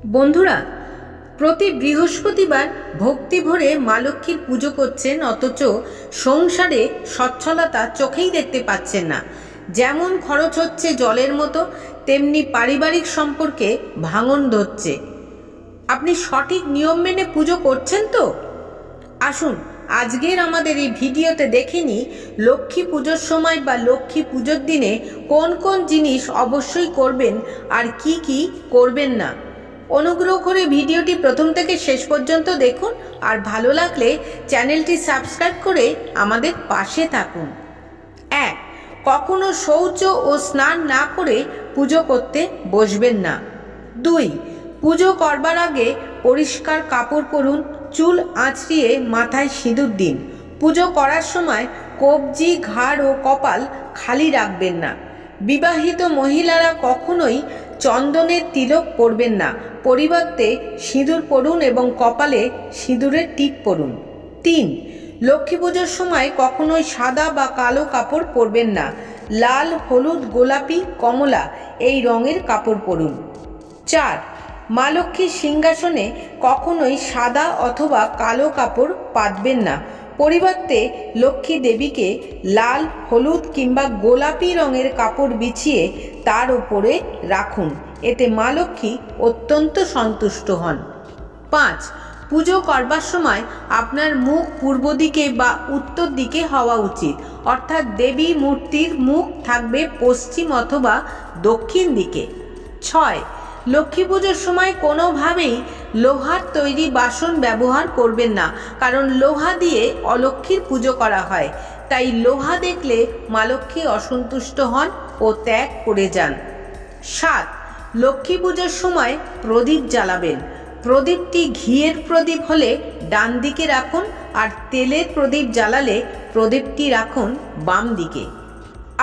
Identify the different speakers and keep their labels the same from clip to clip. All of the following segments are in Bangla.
Speaker 1: বন্ধুরা, প্রতি বৃহস্পতিবার ভক্তি ভরে মা লক্ষ্মীর পুজো করছেন, অথচ সংসারে সচ্ছলতা চোখেই দেখতে পাচ্ছেন না। যেমন খরচ হচ্ছে জলের মতো, তেমনি পারিবারিক সম্পর্কে ভাঙন ধরছে। আপনি সঠিক নিয়ম মেনে পুজো করছেন তো? আসুন আজকের আমাদের এই ভিডিওতে দেখে নিই লক্ষ্মী পুজোর সময় বা লক্ষ্মী পুজোর দিনে কোন কোন জিনিস অবশ্যই করবেন আর কি কি করবেন না। অনুগ্রহ করে ভিডিওটি প্রথম থেকে শেষ পর্যন্ত দেখুন, আর ভালো লাগলে চ্যানেলটি সাবস্ক্রাইব করে আমাদের পাশে থাকুন। 1. কখনো শৌচ ও স্নান না করে পুজো করতে বসবেন না। 2. পুজো করবার আগে পরিষ্কার কাপড় পরুন, চুল আঁচড়িয়ে মাথায় সিঁদুর দিন। পুজো করার সময় কবজি, ঘাড় ও কপাল খালি রাখবেন না। বিবাহিত মহিলারা কখনোই চন্দনের তিলক পরবেন না, পরিবর্তে সিঁদুর পরুন এবং কপালে সিঁদুরের টিপ পরুন। 3. লক্ষ্মী পুজোর সময় কখনোই সাদা বা কালো কাপড় পরবেন না, লাল, হলুদ, গোলাপি, কমলা এই রঙের কাপড় পরুন। 4. মা লক্ষ্মীর সিংহাসনে কখনোই সাদা অথবা কালো কাপড় পাতবেন না, পরিবর্তে লক্ষ্মী দেবীকে লাল, হলুদ কিংবা গোলাপি রঙের কাপড় বিছিয়ে তার উপরে রাখুন, এতে মা লক্ষ্মী অত্যন্ত সন্তুষ্ট হন। 5. পুজো করবার সময় আপনার মুখ পূর্ব দিকে বা উত্তর দিকে হওয়া উচিত, অর্থাৎ দেবী মূর্তির মুখ থাকবে পশ্চিম অথবা দক্ষিণ দিকে। 6. লক্ষ্মী পুজোর সময় কোনোভাবেই লোহার তৈরি বাসন ব্যবহার করবেন না, কারণ লোহা দিয়ে অলক্ষ্মীর পুজো করা হয়, তাই লোহা দেখলে মা লক্ষ্মী অসন্তুষ্ট হন ও ত্যাগ করে যান। 7. লক্ষ্মী পুজোর সময় প্রদীপ জ্বালাবেন। প্রদীপটি ঘিয়ের প্রদীপ হলে ডান দিকে রাখুন, আর তেলের প্রদীপ জ্বালালে প্রদীপটি রাখুন বাম দিকে।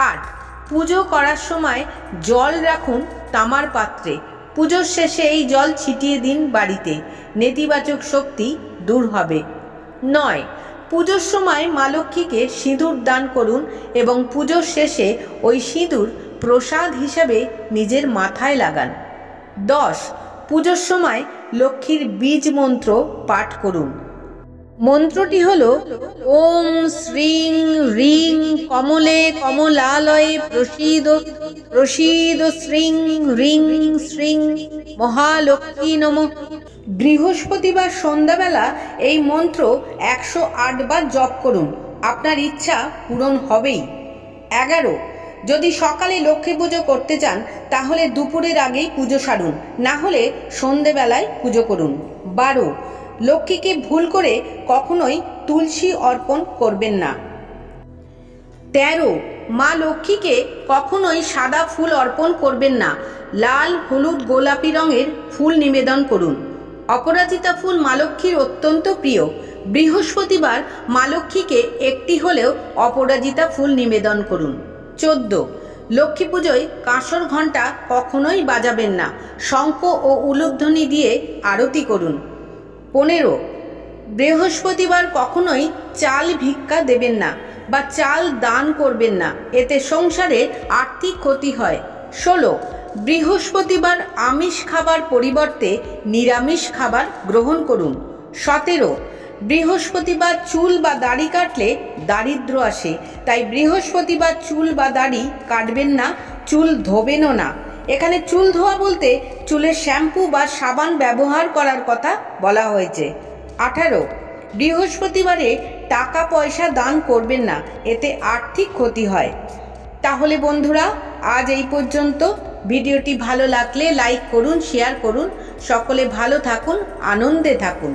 Speaker 1: 8. পুজো করার সময় জল রাখুন তামার পাত্রে। পুজোর শেষে এই জল ছিটিয়ে দিন বাড়িতে, নেতিবাচক শক্তি দূর হবে। 9. পুজোর সময় মা লক্ষ্মীকে সিঁদুর দান করুন এবং পুজোর শেষে ওই সিঁদুর প্রসাদ হিসাবে নিজের মাথায় লাগান। 10. পুজোর সময় লক্ষ্মীর বীজ মন্ত্র পাঠ করুন। মন্ত্রটি হল ওম শ্রীং হ্রিং কমলে কমলালয়ে প্রসীদ প্রসীদ শ্রীং হ্রিং শ্রীং মহালক্ষ্মী নমঃ। বৃহস্পতিবার সন্ধ্যাবেলা এই মন্ত্র 108 বার জপ করুন, আপনার ইচ্ছা পূরণ হবেই। 11. যদি সকালে লক্ষ্মী পুজো করতে চান তাহলে দুপুরের আগেই পুজো সারুন, না হলে সন্ধেবেলায় পুজো করুন। 12. লক্ষ্মীকে ভুল করে কখনোই তুলসী অর্পণ করবেন না। 13. মা লক্ষ্মীকে কখনোই সাদা ফুল অর্পণ করবেন না, লাল, হলুদ, গোলাপি রঙের ফুল নিবেদন করুন। অপরাজিতা ফুল মা লক্ষ্মীর অত্যন্ত প্রিয়। বৃহস্পতিবার মা লক্ষ্মীকে একটি হলেও অপরাজিতা ফুল নিবেদন করুন। 14. লক্ষ্মী পুজোয় কাঁসর ঘণ্টা কখনোই বাজাবেন না, শঙ্খ ও উলুধ্বনি দিয়ে আরতি করুন। 15. বৃহস্পতিবার কখনোই চাল ভিক্ষা দেবেন না বা চাল দান করবেন না, এতে সংসারে আর্থিক ক্ষতি হয়। 16. বৃহস্পতিবার আমিষ খাবার পরিবর্তে নিরামিষ খাবার গ্রহণ করুন। 17. বৃহস্পতিবার চুল বা দাড়ি কাটলে দারিদ্র্য আসে, তাই বৃহস্পতিবার চুল বা দাড়ি কাটবেন না, চুল ধোবেনও না। এখানে চুল ধোয়া বলতে চুলের শ্যাম্পু বা সাবান ব্যবহার করার কথা বলা হয়েছে। 18. বৃহস্পতিবারে টাকা পয়সা দান করবেন না, এতে আর্থিক ক্ষতি হয়। তাহলে বন্ধুরা, আজ এই পর্যন্ত। ভিডিওটি ভালো লাগলে লাইক করুন, শেয়ার করুন। সকলে ভালো থাকুন, আনন্দে থাকুন।